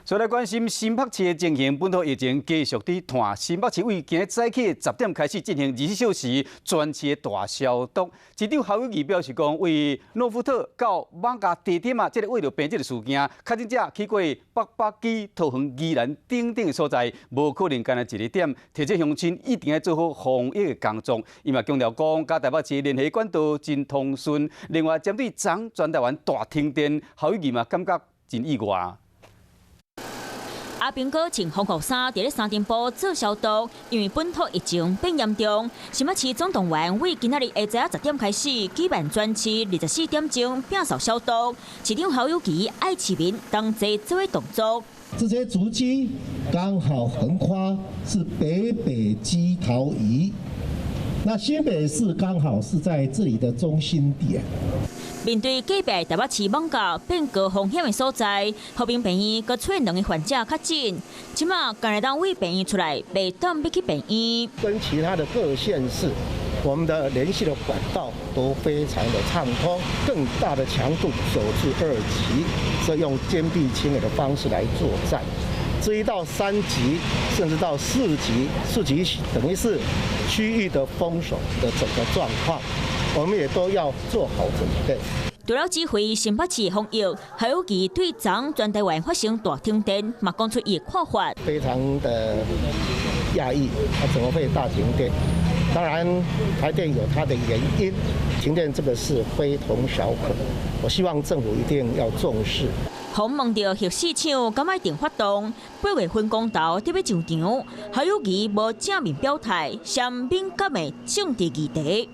所以来关心新北市的情形，本土疫情继续伫传。新北市为今日早起10点开始进行24小时全市的大消毒。市长侯友宜表示讲，为诺福特到艋舺地点啊，这个为了病这个事件，确诊者去过北北基、桃园、宜兰等等的所在，无可能干那一个点，提醒乡亲一定要做好防疫的工作。伊嘛强调讲，甲台北市联系管道真通顺。另外，针对昨全台湾大停电，侯友宜嘛感觉真意外。 阿兵哥穿防护衫，伫咧三点埔做消毒，因为本土疫情变严重。新北市总动员为今仔日下午10点开始举办专区24点钟摒扫消毒。市长侯友宜爱市民同齐做为动作。这些足迹刚好横跨是北基桃宜，那新北市刚好是在这里的中心点。 面对隔壁台北市艋舺变高风险的所在，和平病院佮出现2个患者确诊，即马刚来当为病院出来，被当要去病院。跟其他的各县市，我们的联系的管道都非常的畅通，更大的强度守至2级，所以用坚壁清野的方式来作战。 至于到3级，甚至到4级，4级等于是区域的封锁的整个状况，我们也都要做好准备。除了指挥新北市防疫，侯友宜对昨全台湾发生大停电，嘛讲出伊看法。非常的讶异，怎么会大停电？当然，台电有它的原因，停电这个事非同小可。我希望政府一定要重视。 访问到核市场敢爱定发动，8月份公投得要上场，侯友宜无正面表态，相敏感的政治议题。